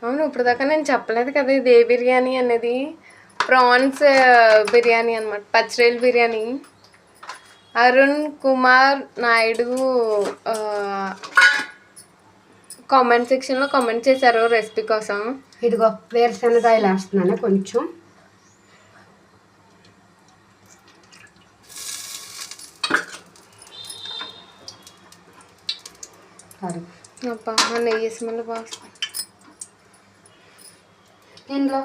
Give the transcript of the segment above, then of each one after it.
అవును, ఇప్పుడు దాకా నేను చెప్పలేదు కదా ఇది ఏ బిర్యానీ అనేది. ప్రాన్స్ బిర్యానీ అనమాట, పచ్చిరొయ్యల బిర్యానీ. అరుణ్ కుమార్ నాయుడు కామెంట్ సెక్షన్లో కామెంట్ చేశారు రెసిపీ కోసం. ఇదిగో వేరుశనగకాయలు వేస్తున్నాను కొంచెం. అబ్బా నెయ్యి వేసి మళ్ళీ బాగా. ఇందులో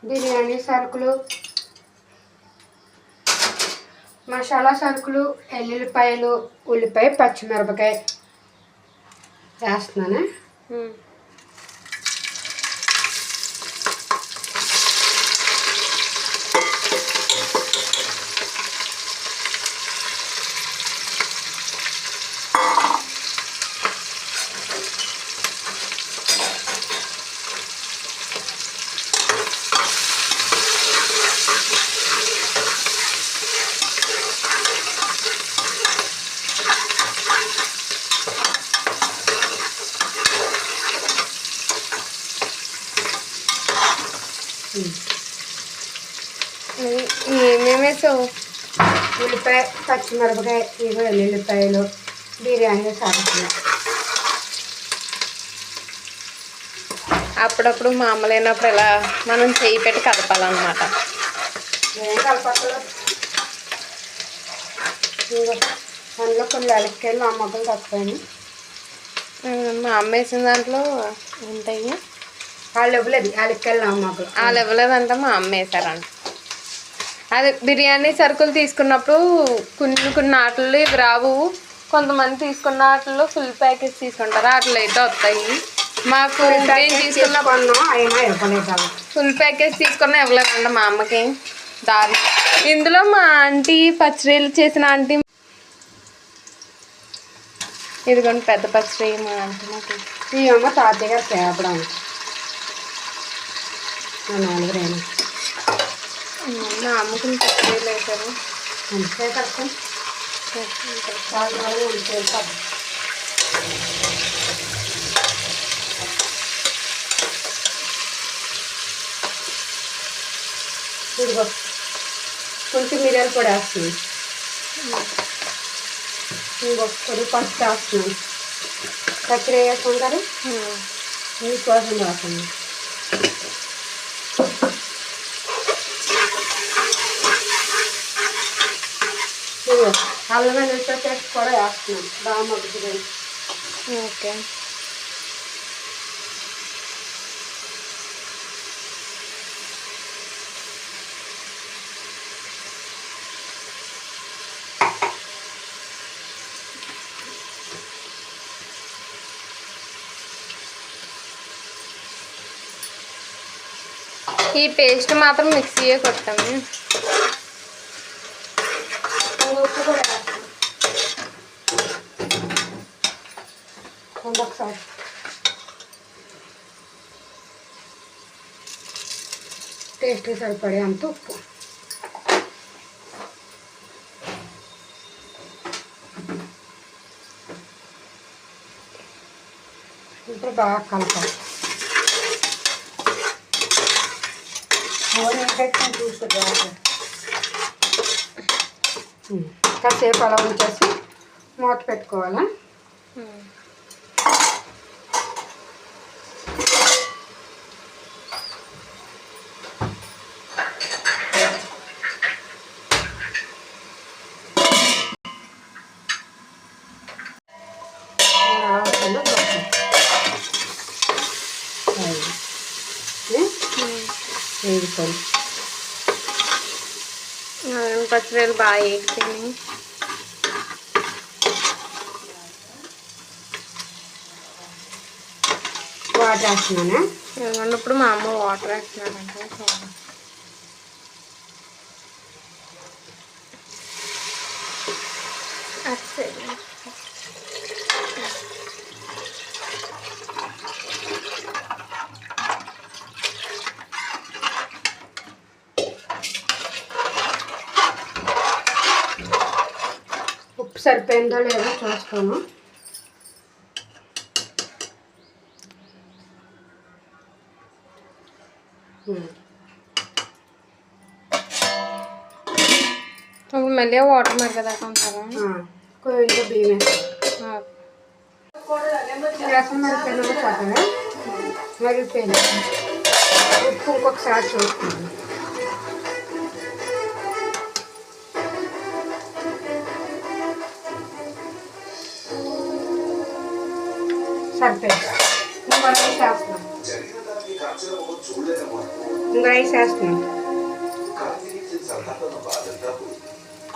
బిర్యానీ సరుకులు, మసాలా సరుకులు, ఎల్లుల్లిపాయలు, ఉల్లిపాయ, పచ్చిమిరపకాయ వేస్తున్నాను. ఏమేమి వేసావు? ఉల్లిపాయ, పచ్చిమిరపకాయ, ఇవి ఎల్లుల్లిపాయలు, బిర్యానీ సరుకులు. అప్పుడప్పుడు మా అమ్మ లేనప్పుడు ఇలా మనం చేయి పెట్టి కదపాలన్నమాట. ఏం కలపక్కలు. అందులో కొన్ని అలక్కాయలు ఆ మొక్కలు తక్కువని మా అమ్మ వేసిన దాంట్లో ఉంటాయి. వాళ్ళు ఇవ్వలేదు అలక్కాయలు ఆ మొక్కలు. వాళ్ళు ఇవ్వలేదంట, మా అమ్మ వేసారంట. అదే బిర్యానీ సరుకులు తీసుకున్నప్పుడు కొన్ని ఆటల్లో ఇవి రావు. కొంతమంది తీసుకున్న ఆటల్లో ఫుల్ ప్యాకెట్స్ తీసుకుంటారు, అట్లా అయితే వస్తాయి. మాకు తీసుకున్నప్పుడు ఫుల్ ప్యాకెట్స్ తీసుకున్నా ఇవ్వలేదంట మా అమ్మకి. దారి ఇందులో మా ఆంటీ పచ్చిరొయ్యలు చేసిన ఆంటీ, ఇదిగోండి పెద్ద పచ్చిరొయ్య మా ఆంటీ. నాకు ఈ అమ్మ తాతయ్య గారు తేపడం 4 మా అమ్మకి పచ్చిరొయ్యలు వేసారు. అంతే కష్టం. ఇదిగో కొంచెం మిరియాలు పొడి వేస్తున్నాను. ఇంకో కొద్దిగా పసుపు వేస్తున్నాను. పచ్చిరొయ్య వేసుకుంటారు, నీకోసం వేస్తున్నాను. అల్లం వెల్లుల్లిపాయ పేస్ట్ కూడా వేస్తున్నాను, బాగా మగ్గుతుంది. ఓకే. ఈ పేస్ట్ మాత్రం మిక్సీయే కొట్టాము. ఉప్పు కూడా ఒకసారి టేస్ట్కి సరిపడే అంత ఉప్పు. ఇప్పుడు బాగా కలపాలి. కాసేపు అలా ఉంచేసి మూత పెట్టుకోవాలా. పచ్చిరొయ్యలు బాగా వేగిపోయినాయి. వాటర్ వేస్తున్నానా? ఇప్పుడు మా అమ్మ వాటర్ వేస్తున్నానంటే ఉప్పు సరిపోయిందో లేదో చూస్తాను. ఇప్పుడు మళ్ళీ వాటర్ మరగదాకా ఉంటారా? కొంచెం బియ్యం వేస్తాం. రసం మరిగిపోయినా పోతుంది. మరిగిపోయింది. ఉప్పు ఇంకొకసారి చూసుకుంటాం. సరిపోయింది. ఇంకో రైస్ వేస్తున్నాం. ఇంకో రైస్ వేస్తున్నాం.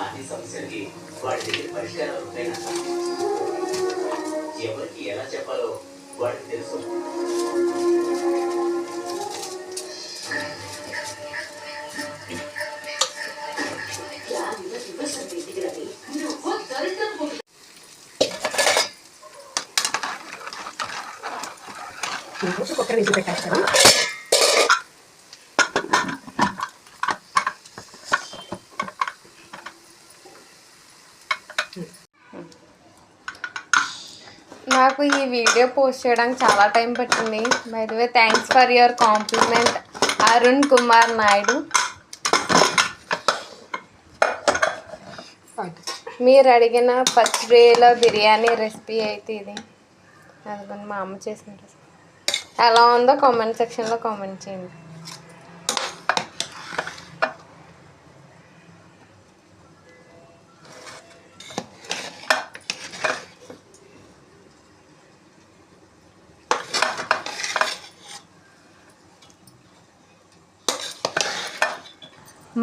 అన్ని సమస్యలకి వాడి దగ్గర పరిష్కారాలు ఉంటాయన్న ఎవరికి ఎలా చెప్పాలో వాడికి తెలుసు. కుక్కర్ వేసి పెట్టేస్తాను. నాకు ఈ వీడియో పోస్ట్ చేయడానికి చాలా టైం పట్టింది. By the way thanks for your compliment Arun Kumar Naidu. మీరు అడిగిన పచ్చిరొయ్యల బిర్యానీ రెసిపీ అయితే ఇది. అదిగోండి మా అమ్మ చేసిన రెసిపీ. ఎలా ఉందో కామెంట్ సెక్షన్లో కామెంట్ చేయండి.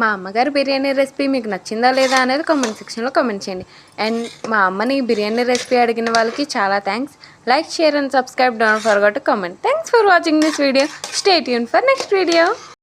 మా అమ్మగారి బిర్యానీ రెసిపీ మీకు నచ్చిందా లేదా అనేది కామెంట్ సెక్షన్లో కామెంట్ చేయండి. అండ్ మా అమ్మని బిర్యానీ రెసిపీ అడిగిన వాళ్ళకి చాలా thanks. Like, share and subscribe. Don't forget to comment. Thanks for watching this video. Stay tune for next video.